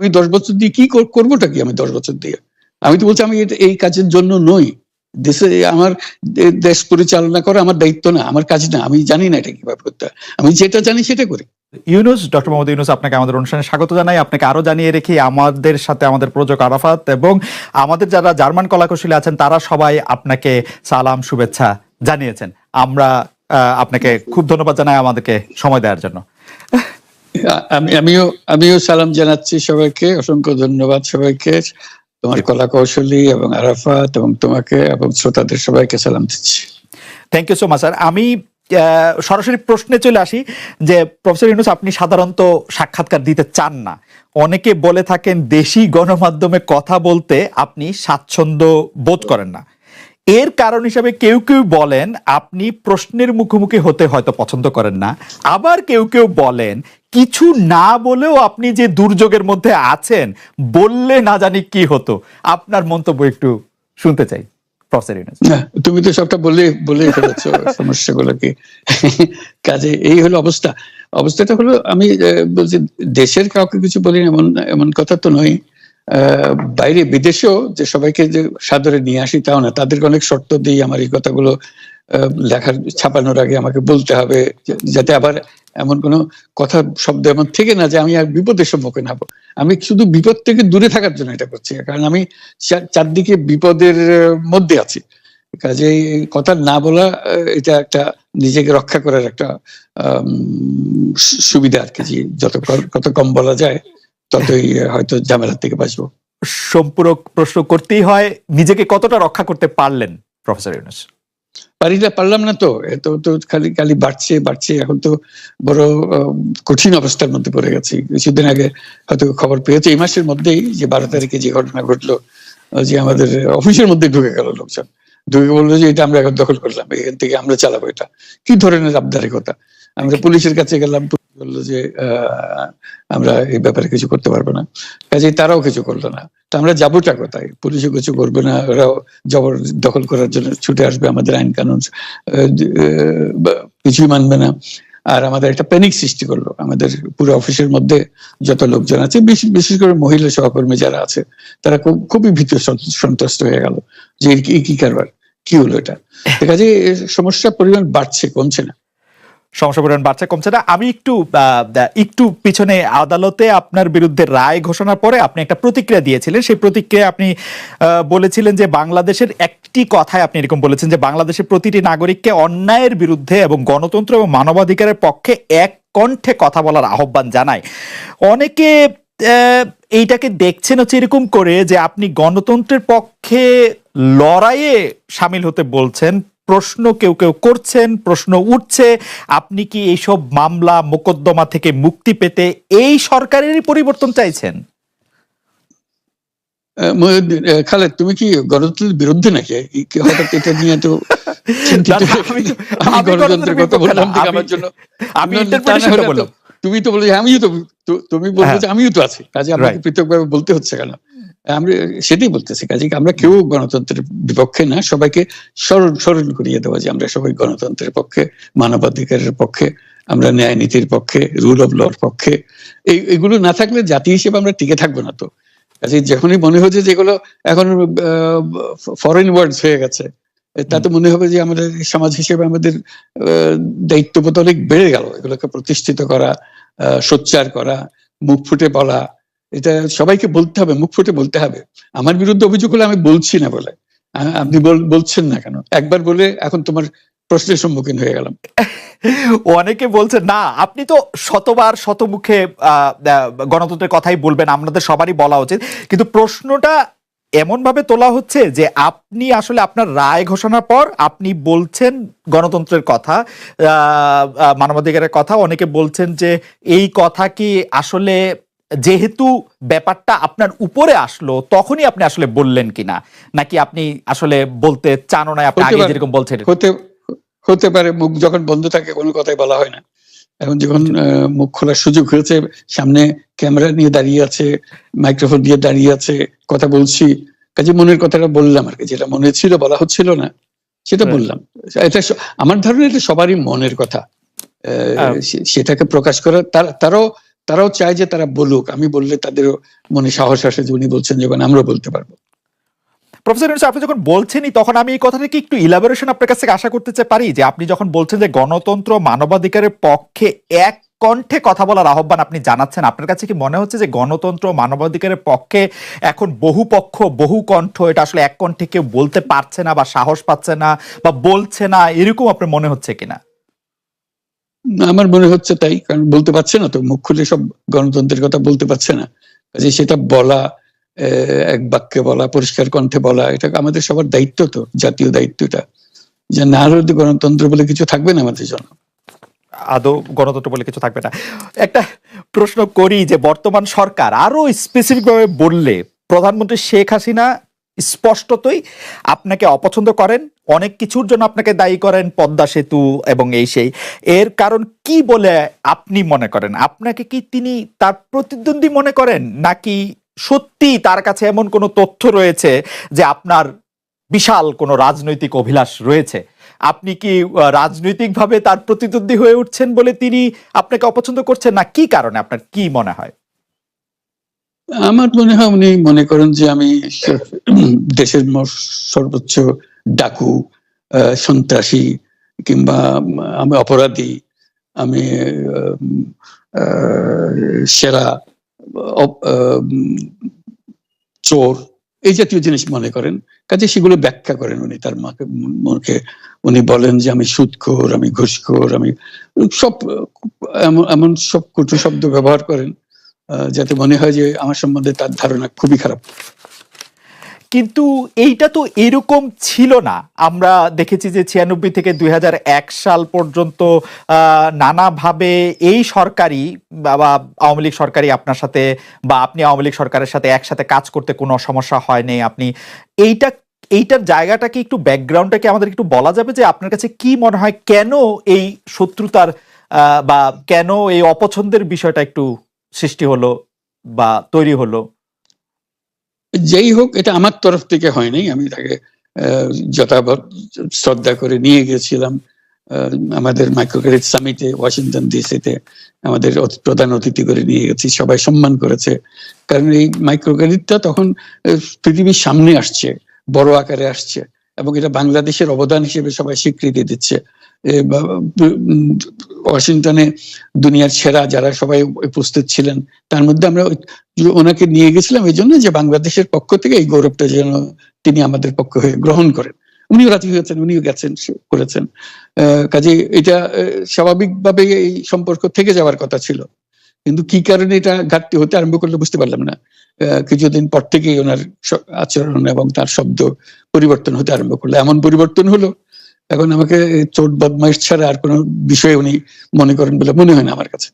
আমি 10 বছর দিয়ে কি করবোটা কি? আমি 10 বছর দিয়ে আমি তো বলছি আমি এই কাজের জন্য নই। দেশে আমার দেশ পরিচালনা করা আমার দায়িত্ব না, আমার কাজ না। আমি জানি না এটা কিভাবে করতে হয়। আমি যেটা জানি সেটা করি। ইউনূস, ডক্টর মোহাম্মদ ইউনূস, আপনাকে আমাদের অনুষ্ঠানে স্বাগত জানাই। আপনাকে আরো জানিয়ে রেখি, আমাদের সাথে আমাদের প্রযোজক আরাফাত এবং আমাদের যারা জার্মান কলাকুশলী আছেন তারা সবাই আপনাকে সালাম শুভেচ্ছা জানিয়েছেন। আমরা আপনাকে খুব ধন্যবাদ জানাই আমাদেরকে সময় দেওয়ার জন্য। আমিও সালাম জানাচ্ছি সবাইকে, অসংখ্য ধন্যবাদ সবাইকে, তোমার কলা কৌশলী এবং আরাফাত এবং তোমাকে এবং শ্রোতাদের সবাইকে সালাম দিচ্ছি। Thank you so much sir. আমি সরাসরি প্রশ্নে চলে আসি যে প্রফেসর ইউনূস, আপনি সাধারণত সাক্ষাৎকার দিতে চান না। অনেকে বলে থাকেন দেশি গণমাধ্যমে কথা বলতে আপনি স্বাচ্ছন্দ্য বোধ করেন না। এর কারণ হিসাবে কেউ কেউ বলেন আপনি প্রশ্নের মুখোমুখি হতে হয়তো পছন্দ করেন না, আবার কেউ কেউ বলেন কিছু না বলেও আপনি যে দুর্যোগের মধ্যে আছেন, বললে না জানি কি হতো। আপনার মন্তব্য একটু শুনতে চাই প্রফেসর ইউনূস। তুমি তো সবটা বলে ফেলেছো সমস্যাগুলো কি। কাজে এই হলো অবস্থাটা হলো, আমি বলছি দেশের কাউকে কিছু বলি এমন কথা তো নয়। বাইরে বিদেশেও যে সবাইকে যে সাদরে নিয়ে আসি তাও না, তাদেরকে অনেক শর্ত দিই আমার এই কথাগুলো লেখার ছাপানোর আগে আমাকে বলতে হবে, যাতে আবার এমন কোনো কথা শব্দ এমন থেকে না যে আমি আর বিপদের সম্মুখীন হবো। আমি শুধু বিপদ থেকে দূরে থাকার জন্য এটা করছি, কারণ আমি চারদিকে বিপদের মধ্যে আছি। কাজেই কথা না বলা এটা একটা নিজেকে রক্ষা করার একটা সুবিধা আর কি। যত কম বলা যায় ততই হয়তো ঝামেলার থেকে বাঁচবো। সম্পূরক প্রশ্ন করতেই হয়, নিজেকে কতটা রক্ষা করতে পারলেন প্রফেসর ইউনূস? পারলাম না তো, এত তো খালি বাড়ছে। এখন তো বড় কঠিন অবস্থার মধ্যে পড়ে গেছি। কিছুদিন আগে হয়তো খবর পেয়েছে এই মাসের মধ্যেই যে 12 তারিখে যে ঘটনা ঘটলো, যে আমাদের অফিসের মধ্যে ঢুকে গেল লোকজন, ঢুকে বললো যে এটা আমরা এখন দখল করলাম, এখান থেকে আমরা চালাবো। এটা কি ধরনের আবদারিকতা! আমরা পুলিশের কাছে গেলাম, বললো যে আমরা এই ব্যাপারে কিছু করতে পারবো না। কাজেই তারাও কিছু করলো না। তো আমরা যাবোটা কোথায়? পুলিশও কিছু করবে না, ওরাও জবর দখল করার জন্য ছুটে আসবে, আমাদের আইন কানুন কিছুই মানবে না। আর আমাদের একটা প্যানিক সৃষ্টি করলো আমাদের পুরো অফিসের মধ্যে। যত লোকজন আছে, বিশেষ করে মহিলা সহকর্মী যারা আছে, তারা খুবই ভীত সন্ত্রস্ত হয়ে গেল যে কি কারবার, কি হলো এটা। কাজে সমস্যার পরিমাণ বাড়ছে, কমছে না। সমস্যা পরিমাণ বাড়ছে, কমছে না। আমি একটু পিছনে আদালতে আপনার বিরুদ্ধে রায় ঘোষণার পরে আপনি একটা প্রতিক্রিয়া দিয়েছিলেন। সেই প্রতিক্রিয়া আপনি বলেছিলেন যে বাংলাদেশের একটি কথায় আপনি এরকম বলেছেন যে বাংলাদেশের প্রতিটি নাগরিককে অন্যায়ের বিরুদ্ধে এবং গণতন্ত্র এবং মানবাধিকারের পক্ষে এক কণ্ঠে কথা বলার আহ্বান জানায়। অনেকে এইটাকে দেখছেন হচ্ছে এরকম করে যে আপনি গণতন্ত্রের পক্ষে লড়াইয়ে সামিল হতে বলছেন। প্রশ্ন কেউ করছেন, প্রশ্ন উঠছে, আপনি কি এইসব মামলা মোকদ্দমা থেকে মুক্তি পেতে এই সরকারেরই পরিবর্তন চাইছেন? খালেদ, তুমি কি গণতন্ত্রের বিরুদ্ধে নাকি? হঠাৎ এটা নিয়ে তো গণতন্ত্রের কথা বললাম আমার জন্য। তুমি তো বলে আমিও তো, তুমি বলছো যে আমিও তো আছি, কাজে আমাকে পৃথকভাবে বলতে হচ্ছে কেন? আমরা সেটাই বলতেছি। কাজে আমরা কেউ গণতন্ত্রের বিপক্ষে না, সবাইকে স্মরণ করিয়ে দেওয়া যে আমরা সবাই গণতন্ত্রের পক্ষে, মানবাধিকারের পক্ষে, আমরা ন্যায় নীতির পক্ষে, রুল অফ লর পক্ষে। এইগুলো না থাকলে জাতি হিসেবে আমরা টিকে থাকবো না তো। কাজে যখনই মনে হচ্ছে যেগুলো এখন ফরেন ওয়ার্ডস হয়ে গেছে, তাতে মনে হবে যে আমাদের সমাজ হিসেবে আমাদের দায়িত্ববোধ অনেক বেড়ে গেল। এগুলোকে প্রতিষ্ঠিত করা, সোচ্চার করা, মুখ ফুটে বলা, এটা সবাইকে বলতে হবে, মুখ ফুটে বলতে হবে। আমার বিরুদ্ধে অভিযোগ হলে আমি বলছি না বলে, আপনি বলছেন না কেন? একবার বলে এখন তোমার প্রশ্নের সম্মুখীন হয়ে গেলাম। অনেকে বলছেন না, আপনি তো শতবার শতমুখে গণতন্ত্রের কথাই বলবেন, আমাদের সবারই বলা উচিত। কিন্তু প্রশ্নটা এমন ভাবে তোলা হচ্ছে যে আপনি আসলে আপনার রায় ঘোষণার পর আপনি বলছেন গণতন্ত্রের কথা, মানবাধিকারের কথা। অনেকে বলছেন যে এই কথা কি আসলে যেহেতু ব্যাপারটা আপনার উপরে আসলো তখনই আপনি আসলে বললেন কিনা, নাকি আপনি আসলে বলতে চান না, আপনি আগে যেরকম বলছেন? হতে পারে, মুখ যখন বন্ধ থাকে কোনো কথাই বলা হয় না। এখন যখন মুখ খোলার সুযোগ হয়েছে, সামনে ক্যামেরা নিয়ে দাঁড়িয়ে আছে, মাইক্রোফোন দিয়ে দাঁড়িয়ে আছে, কথা বলছি, কাজে মনের কথাটা বললাম আর কি। যেটা মনে ছিল বলা হচ্ছিল না সেটা বললাম। এটা আমার ধারণা এটা সবারই মনের কথা, সেটাকে প্রকাশ করা। তারাও তারাও চায় যে তারা বলুক, আমি বললে তাদেরও মনে সাহস আসে যে উনি বলছেন যখন আমরাও বলতে পারবো। প্রফেসর ইউনূস, আপনি যখন বলছেনই তখন আমি এই কথাটাকে একটু ইলাবোরেশন আপনার কাছ থেকে আশা করতে পারি, যে আপনি যখন বলছেন যে গণতন্ত্র মানবাধিকারের পক্ষে এক কণ্ঠে কথা বলার আহ্বান আপনি জানাচ্ছেন, আপনার কাছে কি মনে হচ্ছে যে গণতন্ত্র মানবাধিকারের পক্ষে এখন বহু পক্ষ বহু কণ্ঠ, এটা আসলে এক কণ্ঠে কেউ বলতে পারছে না বা সাহস পাচ্ছে না বা বলছে না, এরকম আপনার মনে হচ্ছে কিনা? আমার মনে হচ্ছে তাই, কারণ বলতে পারছে না তো, মুখ খুলে সব গণতন্ত্রের কথা বলতে পারছে না, কাজে সেটা বলা, এক বাক্যে বলা, পরিষ্কার কণ্ঠে বলা, এটা আমাদের সবার দায়িত্ব, তো জাতীয় দায়িত্ব এটা, যে না হলে তো গণতন্ত্র বলে কিছু থাকবে না আমাদের জন্য, আদৌ গণতন্ত্র বলে কিছু থাকবে না। একটা প্রশ্ন করি, যে বর্তমান সরকার আরো স্পেসিফিক ভাবে বললে প্রধানমন্ত্রী শেখ হাসিনা স্পষ্টতই আপনাকে অপছন্দ করেন, অনেক কিছুর জন্য আপনাকে দায়ী করেন, পদ্মা সেতু এবং এই সেই, এর কারণ কি বলে আপনি মনে করেন? আপনাকে কি তিনি তার প্রতিদ্বন্দ্বী মনে করেন, নাকি সত্যি তার কাছে এমন কোনো তথ্য রয়েছে যে আপনার বিশাল কোনো রাজনৈতিক অভিলাষ রয়েছে? আপনি কি রাজনৈতিকভাবে তার প্রতিদ্বন্দ্বী হয়ে উঠছেন বলে তিনি আপনাকে অপছন্দ করছেন, না কি কারণে, আপনার কি মনে হয়? আমার মনে হয় উনি মনে করেন যে আমি দেশের সর্বোচ্চ ডাকু, সন্ত্রাসী, কিংবা আমি অপরাধী, আমি সেরা চোর, এই জাতীয় জিনিস মনে করেন, কাজে সেগুলো ব্যাখ্যা করেন উনি তার মুখে। উনি বলেন যে আমি সুদখোর, আমি ঘুষখোর, আমি সব এমন সব কটু শব্দ ব্যবহার করেন, যাতে মনে হয় যে আমার সম্বন্ধে তার ধারণা খুবই খারাপ। কিন্তু এইটা তো এরকম ছিল না। আমরা দেখেছি যে 96 থেকে 2001 সাল পর্যন্ত নানাভাবে এই সরকারি বা আওয়ামী লীগ সরকারি আপনার সাথে, বা আপনি আওয়ামী লীগ সরকারের সাথে একসাথে কাজ করতে কোনো সমস্যা হয়নি। আপনি এইটার জায়গাটাকে একটু, ব্যাকগ্রাউন্ডটাকে আমাদের একটু বলা যাবে, যে আপনার কাছে কি মনে হয় কেন এই শত্রুতার বা কেন এই অপছন্দের বিষয়টা একটু সৃষ্টি হলো বা তৈরি হলো? যেই হোক, এটা আমার তরফ থেকে হয়নি, আমি তাকে যথাযথ শ্রদ্ধা করে নিয়ে গেছিলাম আমাদের মাইক্রোক্রেডিট সামিটে ওয়াশিংটন ডিসিতে, আমাদের প্রধান অতিথি করে নিয়ে গেছি, সবাই সম্মান করেছে, কারণ এই মাইক্রোক্রেডিটটা তখন পৃথিবীর সামনে আসছে, বড় আকারে আসছে, এবং এটা বাংলাদেশের অবদান হিসেবে সবাই স্বীকৃতি দিচ্ছে। ওয়াশিংটনে দুনিয়ার সেরা যারা সবাই উপস্থিত ছিলেন, তার মধ্যে আমরা ওনাকে নিয়ে গেছিলাম এই জন্য যে বাংলাদেশের পক্ষ থেকে এই গৌরবটা যেন তিনি আমাদের পক্ষ হয়ে গ্রহণ করেন। উনিও রাজি হয়েছেন, উনিও গেছেন, করেছেন। কাজে এটা স্বাভাবিকভাবে এই সম্পর্ক থেকে যাওয়ার কথা ছিল, কিন্তু কি কারণে এটা ঘাটতি হতে আরম্ভ করলো বুঝতে পারলাম না। কিছুদিন পর থেকেই ওনার আচরণ এবং তার শব্দ পরিবর্তন হতে আরম্ভ করলো, এমন পরিবর্তন হলো এখন আমাকে চোট বদমাইশ ছাড়া আর কোনো বিষয়ে উনি মনে করেন বলে মনে হয় না আমার কাছে।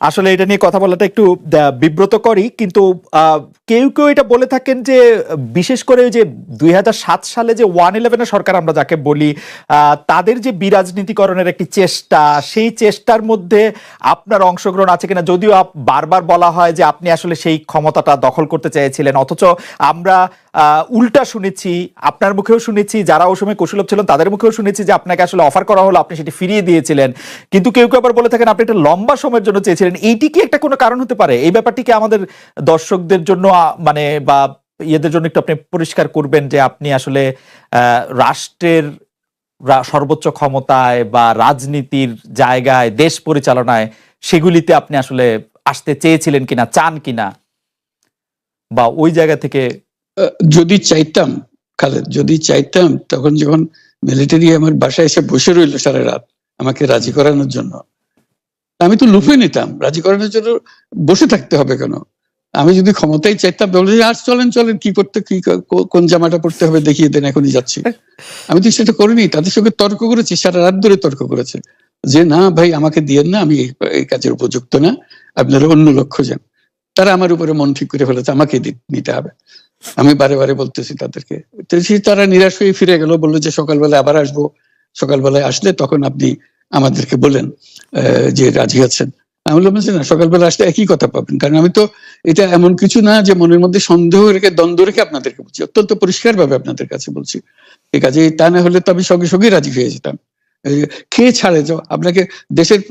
আসলে এটা নিয়ে কথা বলাটা একটু বিব্রতকরই, কিন্তু কেউ কেউ এটা বলে থাকেন যে বিশেষ করে যে 2007 সালে যে 111 সরকার আমরা যাকে বলি, তাদের যে বিরাজনীতিকরণের একটি চেষ্টা, সেই চেষ্টার মধ্যে আপনার অংশগ্রহণ আছে কিনা? যদিও বারবার বলা হয় যে আপনি আসলে সেই ক্ষমতাটা দখল করতে চেয়েছিলেন, অথচ আমরা উল্টা শুনেছি, আপনার মুখেও শুনেছি, যারা ওই সময় কুশলভ ছিলেন তাদের মুখেও শুনেছি যে আপনাকে আসলে অফার করা হলো, আপনি সেটি ফিরিয়ে দিয়েছিলেন। কিন্তু কেউ কেউ আবার বলে থাকেন আপনি একটা লম্বা সময়ের জন্য চেয়েছিলেন। এইটি কি একটা কোনো কারণ হতে পারে? এই ব্যাপারটি কি আমাদের দর্শকদের জন্য মানে বা ইয়েদের জন্য একটু আপনি পরিষ্কার করবেন, যে আপনি আসলে রাষ্ট্রের সর্বোচ্চ ক্ষমতায় বা রাজনীতির জায়গায়, দেশ পরিচালনায়, সেগুলিতে আপনি আসলে আসতে চেয়েছিলেন কিনা, চান কিনা, বা ওই জায়গা থেকে? যদি চাইতাম খালেদ, যদি চাইতাম, তখন যখন মিলিটারি আমার বাসায় এসে বসে রইল সারা রাত আমাকে রাজি করানোর জন্য, আমি তো লুফে নিতাম। রাজি করানোর জন্য বসে থাকতে হবে কেন? আমি যদি ক্ষমতাই চাইতাম বলে আর চলেন চলেন, কি করতে, কি কোন জামাটা পড়তে হবে দেখিয়ে দেন, এখনই যাচ্ছি। আমি তো সেটা করিনি, তাদের সঙ্গে তর্ক করেছি, সারা রাত ধরে তর্ক করেছে যে না ভাই আমাকে দিয়েন না, আমি এই কাজের উপযুক্ত না, আপনারা অন্য লক্ষ্য যান। তারা আমার উপরে মন ঠিক করে ফেলেছে আমাকে নিতে হবে। আমি বারে বারে বলতেছি তাদেরকে, তারা নিরাশ হয়ে ফিরে গেল, বললো যে সকালবেলায় আবার আসবো, সকালবেলায় আসলে তখন আপনি আমাদেরকে বলেন যে রাজি আছেন। আমি বললাম না, সকালবেলা আসলে একই কথা পাবেন, কারণ আমি তো এটা এমন কিছু না যে মনের মধ্যে সন্দেহ রেখে, দ্বন্দ্ব রেখে আপনাদেরকে বলছি, অত্যন্ত পরিষ্কার ভাবে আপনাদের কাছে বলছি। ঠিক আছে, তা না হলে তো আমি সঙ্গে সঙ্গে রাজি হয়ে যেতাম। কে ছাড়ে যে আপনাকে দেশের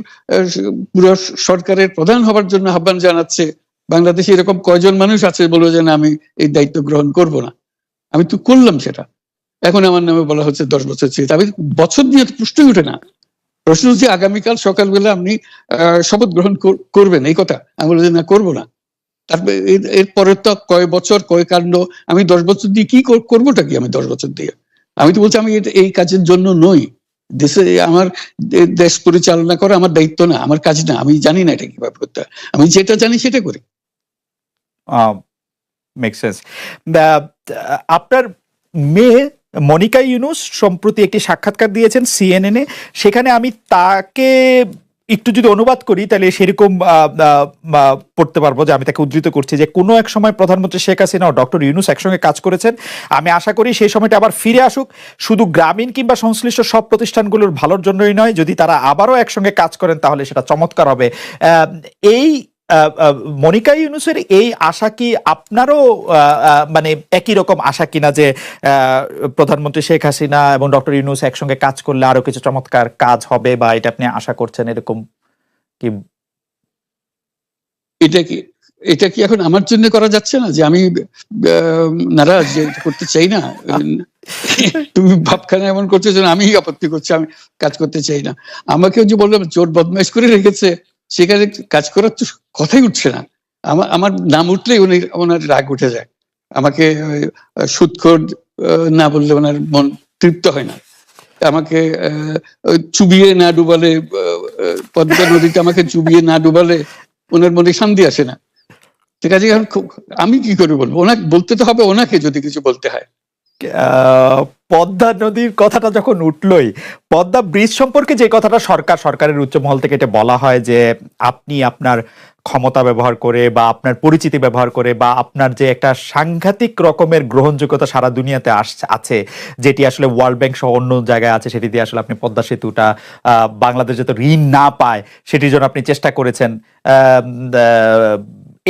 পুরো সরকারের প্রধান হবার জন্য আহ্বান জানাচ্ছে, বাংলাদেশে এরকম কয়জন মানুষ আছে বলবো যে না আমি এই দায়িত্ব গ্রহণ করব না। আমি তো করলাম সেটা, এখন আমার নামে বলা হচ্ছে 10 বছর চেয়ে। আমি বছর দিয়ে প্রশ্নই ওঠে না। প্রশ্ন হচ্ছে আগামীকাল সকালবেলা আপনি শপথ গ্রহণ করবেন, এই কথা। আমি বলছি না, করবো না। তারপরে এরপরে তো কয় বছর কয় কাণ্ড। আমি 10 বছর দিয়ে কি করবোটা কি? আমি 10 বছর দিয়ে আমি তো বলছি আমি এই কাজের জন্য নই। দেশে আমার দেশ পরিচালনা করা আমার দায়িত্ব না, আমার কাজ না। আমি জানি না এটা কিভাবে করতে হয়, আমি যেটা জানি সেটা করি। Make sense. আপনার মেয়ে মনিকা ইউনুস সম্প্রতি একটি সাক্ষাৎকার দিয়েছেন সিএনএন-এ। সেখানে আমি তাকে একটু যদি অনুবাদ করি তাহলে সেরকম পড়তে পারবো, যে আমি তাকে উদ্ধৃত করছি যে কোনো এক সময় প্রধানমন্ত্রী শেখ হাসিনা ও ডক্টর ইউনুস একসঙ্গে কাজ করেছেন। আমি আশা করি সেই সময়টা আবার ফিরে আসুক, শুধু গ্রামীণ কিংবা সংশ্লিষ্ট সব প্রতিষ্ঠানগুলোর ভালোর জন্যই নয়। যদি তারা আবারও একসঙ্গে কাজ করেন তাহলে সেটা চমৎকার হবে। এই মনিকা ইউনুসের এই আশা কি আপনারও মানে একই রকম আশা কিনা, যে প্রধানমন্ত্রী শেখ হাসিনা এবং ডক্টর ইউনুস একসঙ্গে কাজ করলে আরো কিছু চমৎকার কাজ হবে, বা এটা আপনি আশা করছেন এরকম কি? এটা কি এখন আমার জন্য করা যাচ্ছে না, যে আমি নারাজ, যে করতে চাই না? তুমি ভাবখানা এমন করছো যেন আমি আপত্তি করছি, আমি কাজ করতে চাই না। আমাকে যে বললাম চোর বদমাইশ করে রেখেছে, সেখানে কাজ করার তো কথাই উঠছে না। আমার নাম উঠলেই ওনার রাগ উঠে যায়। আমাকে সুদখোর না বললে ওনার মন তৃপ্ত হয় না। আমাকে চুবিয়ে না ডুবালে, পদ্মা নদীতে আমাকে চুবিয়ে না ডুবালে ওনার মনে শান্তি আসে না। ঠিক আছে, আমি কি করে বলবো? ওনাকে বলতে তো হবে, ওনাকে যদি কিছু বলতে হয়। পদ্মা নদীর কথাটা যখন উঠলই, পদ্মা ব্রিজ সম্পর্কে যে কথাটা সরকারের উচ্চ মহল থেকে এটা বলা হয় যে আপনি আপনার ক্ষমতা ব্যবহার করে বা আপনার পরিচিতি ব্যবহার করে বা আপনার যে একটা সাংঘাতিক রকমের গ্রহণযোগ্যতা সারা দুনিয়াতে আছে, যেটি আসলে ওয়ার্ল্ড ব্যাংক সহ অন্য জায়গায় আছে, সেটি দিয়ে আসলে আপনি পদ্মা সেতুটা বাংলাদেশ যাতে ঋণ না পায় সেটির জন্য আপনি চেষ্টা করেছেন।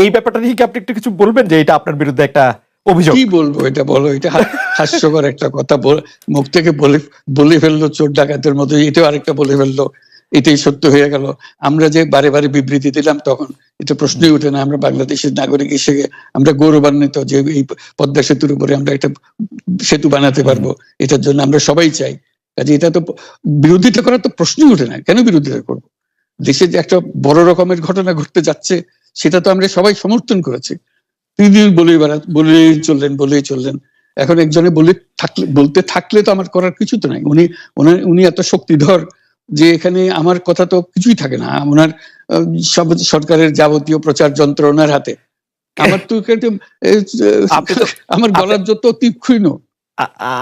এই ব্যাপারটা নিয়ে কি আপনি একটু কিছু বলবেন, যে এটা আপনার বিরুদ্ধে একটা অভিযোগ? কি বলবো, এটা বলো, এটা হাস্যকর একটা কথা। মুখ থেকে বলে ফেললো চোর ডাকাতের মতো, এটাও আরেকটা বলে ফেললো, এটাই সত্য হয়ে গেল। আমরা যে বারে বারে বিবৃতি দিলাম তখন এটা প্রশ্নই উঠে না। আমরা বাংলাদেশের নাগরিক হিসেবে আমরা গৌরবান্বিত যে এই পদ্মা সেতুর উপরে আমরা একটা সেতু বানাতে পারবো, এটার জন্য আমরা সবাই চাই। কাজে এটা তো বিরোধিতা করার তো প্রশ্নই উঠে না। কেন বিরোধিতা করবো? দেশে যে একটা বড় রকমের ঘটনা ঘটতে যাচ্ছে সেটা তো আমরা সবাই সমর্থন করেছি। তিনি বলেই চললেন। এখন একজনে বলতে থাকলে তো আমার করার কিছু তো নাই। উনি এত শক্তিধর যে এখানে আমার কথা তো কিছুই থাকে না। ওনার সব সরকারের যাবতীয় প্রচার যন্ত্র ওনার হাতে। আমার তো আমার গলার যত তীক্ষ্ণ।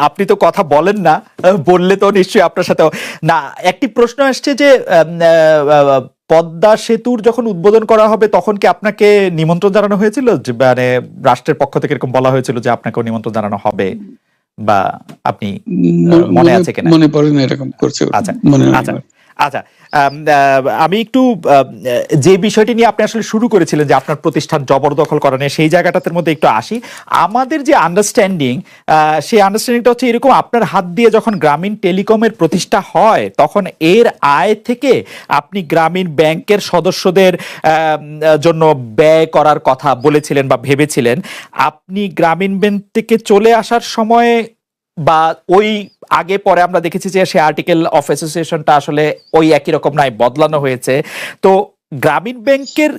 আপনি তো কথা বলেন না, বললে তো নিশ্চয়ই আপনার সাথে না। একটি প্রশ্ন আসছে যে পদ্মা সেতুর যখন উদ্বোধন করা হবে তখন কি আপনাকে নিমন্ত্রণ জানানো হয়েছিল? মানে রাষ্ট্রের পক্ষ থেকে এরকম বলা হয়েছিল যে আপনাকেও নিমন্ত্রণ জানানো হবে, বা আপনি মনে আছে কিনা? মনে পড়ে না এরকম করছে। আচ্ছা আচ্ছা, আমি একটু যে বিষয়টি নিয়ে আপনি আসলে শুরু করেছিলেন যে আপনার প্রতিষ্ঠান জবরদখল করা নিয়ে, সেই জায়গাটার মধ্যে একটু আসি। আমাদের যে আন্ডারস্ট্যান্ডিং, সেই আন্ডারস্ট্যান্ডিংটা হচ্ছে এরকম: আপনার হাত দিয়ে যখন গ্রামীণ টেলিকমের প্রতিষ্ঠা হয় তখন এর আয় থেকে আপনি গ্রামীণ ব্যাংকের সদস্যদের জন্য ব্যয় করার কথা বলেছিলেন বা ভেবেছিলেন। আপনি গ্রামীণ ব্যাংক থেকে চলে আসার সময় বা ওই আগে পরে আমরা দেখেছি যে সে আর্টিকেল অফ অ্যাসোসিয়েশনটা আসলে ওই একই রকম নাই, বদলানো হয়েছে। তো গ্রামীণ ব্যাংকের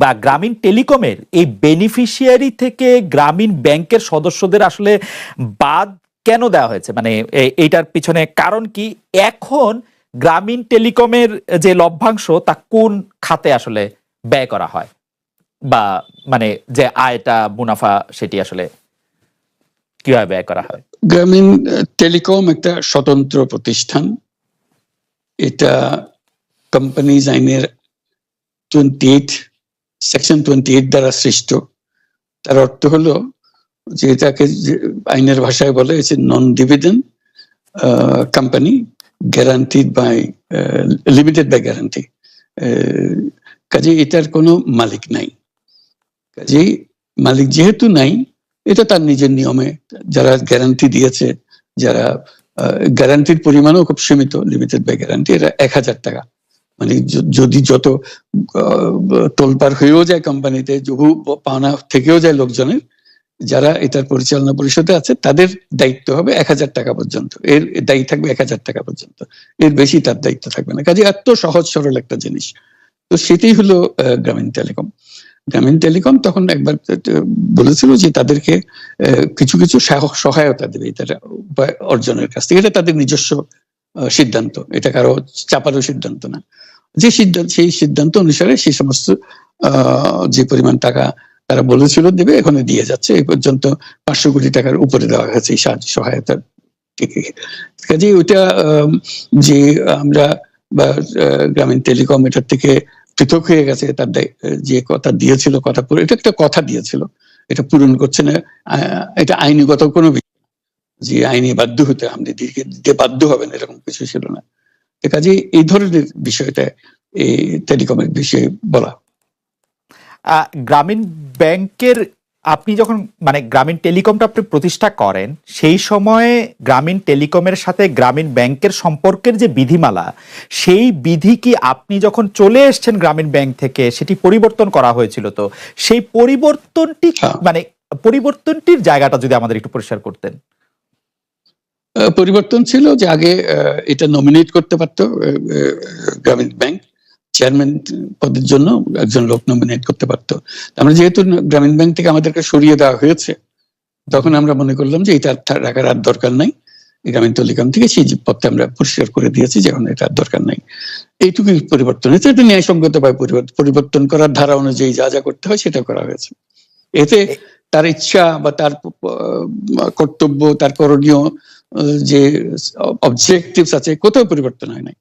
বা গ্রামীণ টেলিকমের এই বেনিফিশিয়ারি থেকে গ্রামীণ ব্যাংকের সদস্যদের আসলে বাদ কেন দেওয়া হয়েছে? মানে এইটার পিছনে কারণ কি? এখন গ্রামীণ টেলিকমের যে লভ্যাংশ তা কোন খাতে আসলে ব্যয় করা হয়, বা মানে যে আয়টা মুনাফা সেটি আসলে কিভাবে ব্যয় করা হয়? গ্রামীণ টেলিকম একটা স্বতন্ত্র প্রতিষ্ঠান। এটা কোম্পানিজ আইনের সেকশন 28 দ্বারা সৃষ্ট। তার অর্থ হলো যে এটাকে আইনের ভাষায় বলে non dividend company, guaranteed by limited by guarantee. কাজে এটার কোনো মালিক নাই। কাজে মালিক যেহেতু নাই, এটা তার নিজের নিয়মে যারা গ্যারান্টি দিয়েছে, যারা গ্যারান্টির পরিমাণও খুব সীমিত, লিমিটেড বাই গ্যারান্টি। এটা 1,000 টাকা। মানে যদি যত তোলপাড় হয়েও যায় কোম্পানিতে, বহু পাওনা থেকেও যায় লোকজনের, যারা এটার পরিচালনা পরিষদে আছে তাদের দায়িত্ব হবে 1,000 টাকা পর্যন্ত, এর দায়ী থাকবে 1,000 টাকা পর্যন্ত, এর বেশি তার দায়িত্ব থাকবে না। কাজে এত সহজ সরল একটা জিনিস। তো সেটাই হলো গ্রামীণ টেলিকম। গ্রামীণ টেলিকম তখন একবার বলেছিল যে তাদেরকে কিছু কিছু সহায়তা দেবে তারা উপায় অর্জনের কাছ থেকে। এটা তাদের নিজস্ব সিদ্ধান্ত, এটা কারো চাপারও সিদ্ধান্ত না। যে সিদ্ধান্ত, সেই সিদ্ধান্ত অনুসারে সেই সমস্ত যে পরিমাণ টাকা তারা বলেছিল দেবে, এখানে দিয়ে যাচ্ছে। এই পর্যন্ত 500 কোটি টাকার উপরে দেওয়া হয়েছে এই সাহায্য সহায়তা থেকে। কাজে ওইটা যে আমরা বা গ্রামীণ টেলিকম এটার থেকে পৃথক হয়ে গেছে, তার যে কথা দিয়েছিল, কথা পুরো, এটা একটা কথা দিয়েছিল, এটা পূরণ করছে না। এটা আইনগত কোনো যে আইনি বাধ্য হতে আপনি দিতে বাধ্য হবেন এরকম কিছু ছিল না। কাজে এই ধরনের বিষয়টা এই টেলিকমের বিষয়ে বলা। গ্রামীণ ব্যাংকের আপনি যখন মানে গ্রামীণ টেলিকমটা আপনি প্রতিষ্ঠা করেন, সেই সময়ে গ্রামীণ টেলিকমের সাথে গ্রামীণ ব্যাংকের সম্পর্কের যে বিধিমালা, সেই বিধি কি আপনি যখন চলে এসেছেন গ্রামীণ ব্যাংক থেকে সেটি পরিবর্তন করা হয়েছিল? তো সেই পরিবর্তনটি মানে পরিবর্তনটির জায়গাটা যদি আমাদের একটু পরিষ্কার করতেন। পরিবর্তন ছিল যে আগে এটা নমিনেট করতে পারতো গ্রামীণ ব্যাংক, চেয়ারম্যান পদের জন্য একজন লোক নমিনেট করতে পারতো। আমরা যেহেতু গ্রামীণ ব্যাংক থেকে আমাদেরকে সরিয়ে দেওয়া হয়েছে, তখন আমরা মনে করলাম যে এটা রাখার আর দরকার নাই। গ্রামীণ টেলিকম থেকে সেই পদটা আমরা পরিষ্কার করে দিয়েছি, যখন এটা আর দরকার নাই। এইটুকুই পরিবর্তন হয়েছে। এটা ন্যায়সঙ্গতভাবে পরিবর্তন করার ধারা অনুযায়ী যা যা করতে হয় সেটা করা হয়েছে। এতে তার ইচ্ছা বা তার কর্তব্য, তার করণীয় যে অবজেক্টিভস আছে, কোথাও পরিবর্তন হয় নাই।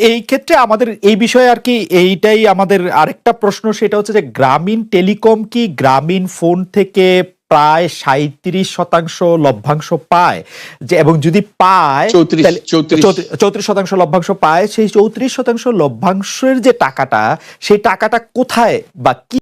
এই ক্ষেত্রে আমাদের এই বিষয়ে আর কি এইটাই আমাদের আরেকটা প্রশ্ন, সেটা হচ্ছে যে গ্রামীণ টেলিকম কি গ্রামীণ ফোন থেকে প্রায় 37% লভ্যাংশ পায়? যে এবং যদি পায় 34% লভ্যাংশ পায়, সেই 34% লভ্যাংশের যে টাকাটা, সেই টাকাটা কোথায় বা কি